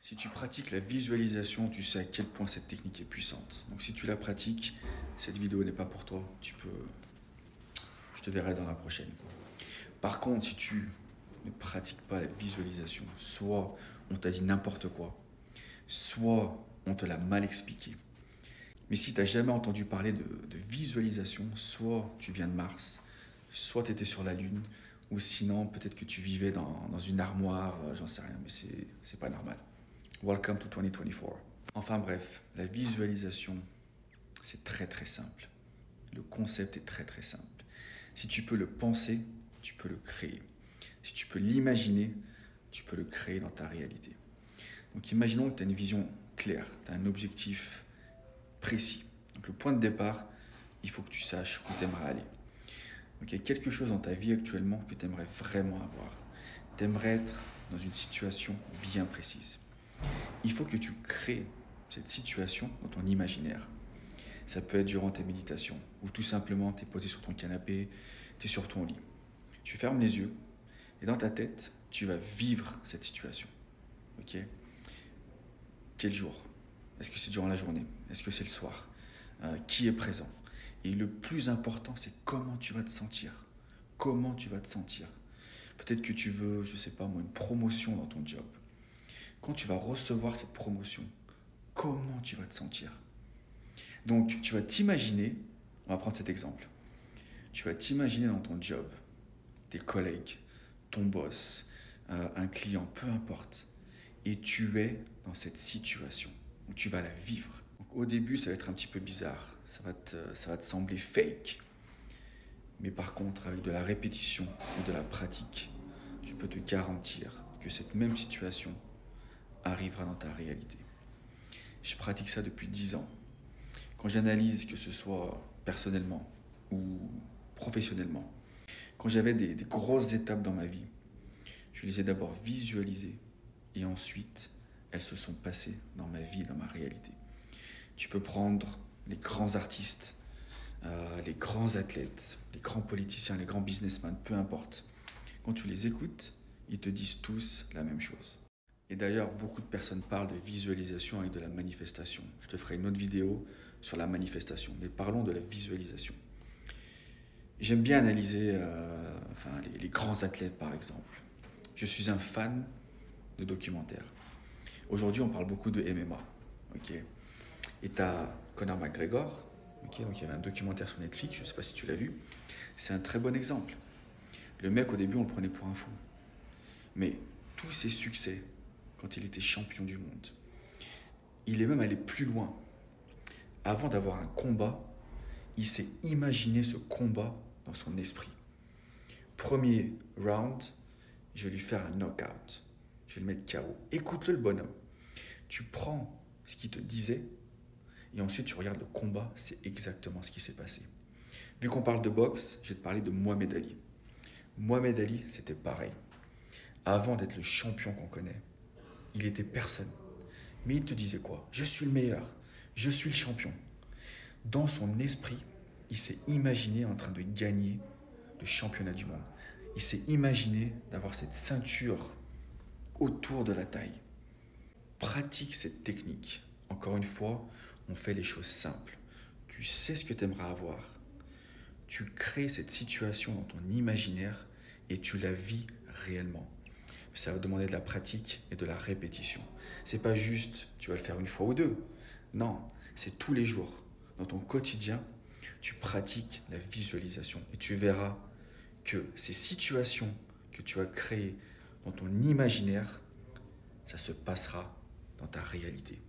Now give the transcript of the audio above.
Si tu pratiques la visualisation, tu sais à quel point cette technique est puissante. Donc si tu la pratiques, cette vidéo n'est pas pour toi. Je te verrai dans la prochaine. Par contre, si tu ne pratiques pas la visualisation, soit on t'a dit n'importe quoi, soit on te l'a mal expliqué. Mais si tu n'as jamais entendu parler de visualisation, soit tu viens de Mars, soit tu étais sur la Lune, ou sinon peut-être que tu vivais dans une armoire, j'en sais rien, mais c'est pas normal. Welcome to 2024. Enfin bref, la visualisation, c'est très très simple. Le concept est très très simple. Si tu peux le penser, tu peux le créer. Si tu peux l'imaginer, tu peux le créer dans ta réalité. Donc imaginons que tu as une vision claire, tu as un objectif précis. Donc le point de départ, il faut que tu saches où tu aimerais aller. Donc il y a quelque chose dans ta vie actuellement que tu aimerais vraiment avoir. Tu aimerais être dans une situation bien précise. Il faut que tu crées cette situation dans ton imaginaire. Ça peut être durant tes méditations, ou tout simplement tu es posé sur ton canapé, tu es sur ton lit. Tu fermes les yeux, et dans ta tête, tu vas vivre cette situation. Ok ? Quel jour ? Est-ce que c'est durant la journée ? Est-ce que c'est le soir ? Qui est présent ? Et le plus important, c'est comment tu vas te sentir. Comment tu vas te sentir. Peut-être que tu veux, je ne sais pas moi, une promotion dans ton job. Quand tu vas recevoir cette promotion, comment tu vas te sentir ? Donc, tu vas t'imaginer, on va prendre cet exemple, tu vas t'imaginer dans ton job, tes collègues, ton boss, un client, peu importe, et tu es dans cette situation où tu vas la vivre. Donc, au début, ça va être un petit peu bizarre, ça va te sembler fake, mais par contre, avec de la répétition ou de la pratique, je peux te garantir que cette même situation arrivera dans ta réalité. Je pratique ça depuis 10 ans. Quand j'analyse, que ce soit personnellement ou professionnellement, quand j'avais des grosses étapes dans ma vie, je les ai d'abord visualisées et ensuite elles se sont passées dans ma vie, dans ma réalité. Tu peux prendre les grands artistes, les grands athlètes, les grands politiciens, les grands businessmen, peu importe. Quand tu les écoutes, ils te disent tous la même chose. Et d'ailleurs, beaucoup de personnes parlent de visualisation avec de la manifestation. Je te ferai une autre vidéo sur la manifestation, mais parlons de la visualisation. J'aime bien analyser les grands athlètes, par exemple. Je suis un fan de documentaires. Aujourd'hui, on parle beaucoup de MMA. Okay, et tu as Conor McGregor. Okay, donc il y avait un documentaire sur Netflix, je ne sais pas si tu l'as vu. C'est un très bon exemple. Le mec, au début, on le prenait pour un fou. Mais tous ses succès, quand il était champion du monde, il est même allé plus loin. Avant d'avoir un combat, il s'est imaginé ce combat dans son esprit. Premier round, je vais lui faire un knockout. Je vais le mettre KO. Écoute-le, le bonhomme. Tu prends ce qu'il te disait et ensuite tu regardes le combat, c'est exactement ce qui s'est passé. Vu qu'on parle de boxe, je vais te parler de Mohamed Ali. Mohamed Ali, c'était pareil. Avant d'être le champion qu'on connaît, il était personne. Mais il te disait quoi ? Je suis le meilleur, je suis le champion. Dans son esprit, il s'est imaginé en train de gagner le championnat du monde. Il s'est imaginé d'avoir cette ceinture autour de la taille. Pratique cette technique. Encore une fois, on fait les choses simples. Tu sais ce que tu aimerais avoir. Tu crées cette situation dans ton imaginaire et tu la vis réellement. Ça va demander de la pratique et de la répétition. C'est pas juste, tu vas le faire une fois ou deux. Non, c'est tous les jours. Dans ton quotidien, tu pratiques la visualisation et tu verras que ces situations que tu as créées dans ton imaginaire, ça se passera dans ta réalité.